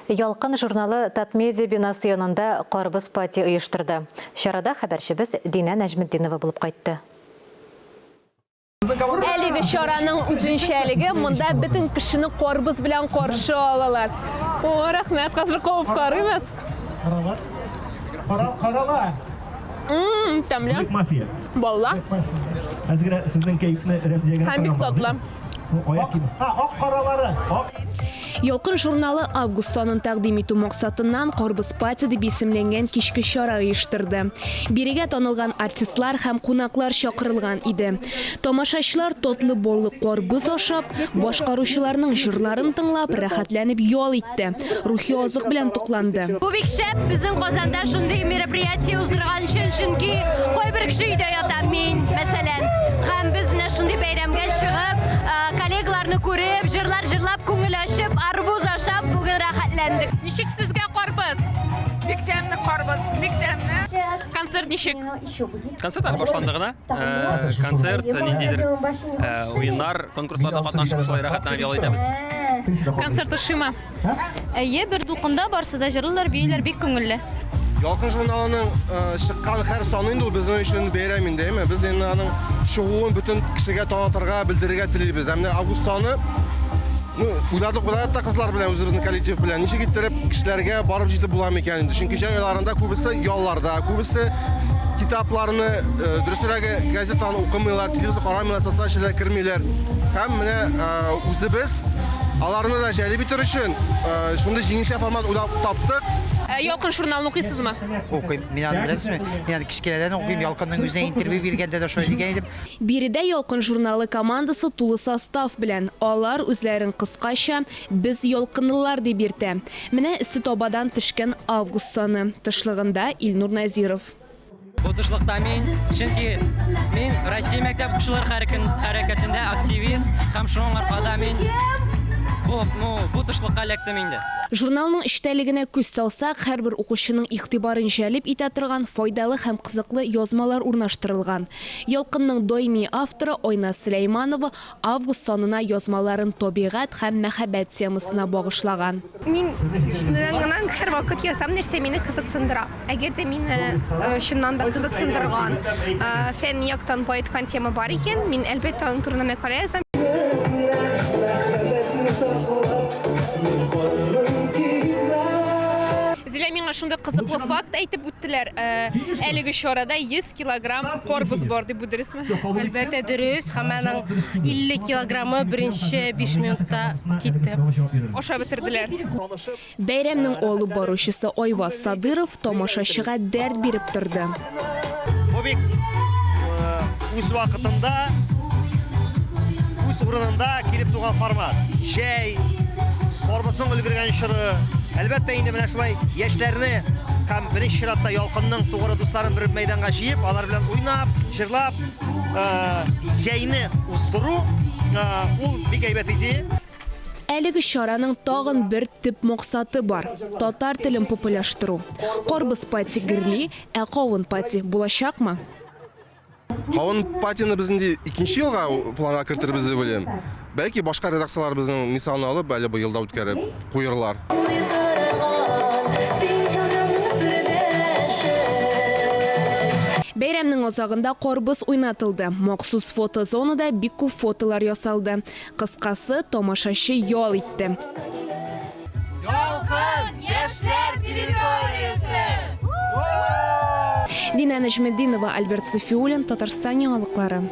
Ялқын журналы Татмедиа бинасы янында Қарбыз пати ұйыштырды. Шарада хабаршыбыз Дина Нәжмеддинова болып қайтты. Әлігі шараның үзенчәлігі мұнда бітін кішіні Қарбыз білән қаршы алалар. О, рахмет, қазір қауып қарымыз. Қарала. Тәмлі. Мафия. Болла. Әзгірі сіздің кейіпіні рәмзиеген Хәмбік татлы. Ақ қаралары. Ялқын журналы август санын тәқдим ету мақсатынан Қарбыз пати деп исемленген кешкі шара ұйыштырды. Береге танылған артистлар һәм қонақлар шақырылған иде. Тамашашылар тотлы боллы Қарбыз ашап, башқарушыларның жырларын тыңлап, рәхәтләнеп ял итте. Рухи азык белән тукланды. Бу бик шәп безнең Казанда шундый мероприятие уздырган өчен, чөнки кайбер кеше өйдә ята, мин, мәсәлән, һәм без менә шундый бәйрәмгә чыгып, коллегаларны күреп, җырлар җырлап, күңел ачып, арбуз ашап, бүген рәхәтләндек. Ничек сезгә Қарбыз? Бик тәмле Қарбыз, бик тәмле. Концерт ничек? Концерт әлі башландығына. Концерт, ниндейдер ойындар, конкурсларда қатнашып, шулай рәхәтләнеп ял итәбез. Концерт ышыма? Әйе, бер дулкында барсы да җырлар, бийләр бик күңелле. Ялқын журналының шыққан һәр саны инде ул безнең өчен бәйрәм инде, әмма без инде аның чыгуын бөтен кешегә танытырга, белдерергә телибез. Әмма август саны уйладык та кызлар белән үзебезнең коллектив белән ничек иттереп кешеләргә барып җитеп була микән инде. Чөнки җәй айларында күбесе ялларда, күбесе китапларны дөресрәге газетаны укымыйлар, телевизор карамыйлар, социаль эшләргә кермиләр. Һәм менә үзебез аларны да җәлеп итер өчен шундый җиңелчә формат уйлап таптык. Ялқын журналын оқыйсызмы? Оқыйм. Мен беләсезме? Мен кичкеләрдән оқыйм. Ялкынның үзенә интервью биргәндә дә шулай дигән идем. Биредә Ялкын журналы командасы тулы состав белән. Алар үзләрен кыскача «Без ялкынлылар» дип йөртә. Менә исе табадан төшкән август саны. Тышлыгында Илнур Назиров. Бу тышлыкта чөнки мин Россия мәктәп укучылар хәрәкәтендә активист һәм шуның аркада мин бу тышлыкка эләктем инде. Журналның эчтәлегенә күз салсак, һәрбер укучының игътибарын җәлеп итә торган файдалы һәм кызыклы язмалар урнаштырылган. Ялкынның даими авторы Ойна Сөләйманова август санына язмаларын табигать һәм мәхәббәт темасына багышлаган. Мин чыннан һәр вакыт язам, нәрсә мине кызыксындыра. Әгәр дә мине чыннан да кызыксындырган фән яктан байыткан тема бар икән, мин әлбәттә аның турында мәкалә язам. Миңа шундай кызыклы факт әйтеп үттеләр. Әлеге шарада 100 килограмм Қарбыз бар дип, бу дөресме? Әлбәттә дөрес, һәм аның 50 килограммы беренче 5 минутта китте. Аша бетерделәр. Бәйрәмнең алып баручысы Айваз Садыров тамашачыга дәрт биреп торды. Бу бик үз вакытында, үз урынында килеп туган формат. Шәй, Қарбызның өлгергән чыры. Әлбәттә инде менә шулай яшьләрне һәм беренче чиратта Ялкынның тугры дусларын бер мәйданга җыеп, алар белән уйнап, җырлап, җәйне уздыру ул бик әйбәт идея. Әлеге шараның тагын бер төп максаты бар – татар телен популярлаштыру. Қарбыз пати герли, ә Кавын пати булачакмы? Кавын патины без инде 2нче елга планга кертергә дип уйлыйм. Бәлки башка редакциялар безнең мисалны алып, әле бу елда үткәреп куйырлар. Бәйрәмнең азагында Қарбыз уйнатылды. Махсус фотозонада бик күп фотолар ясалды. Кыскасы, тамашачы ял итте. Ялкын яшьләр территориясе. Дина Нәҗмеддинова, Альберт Сафиуллин, Татарстан яңалыклары.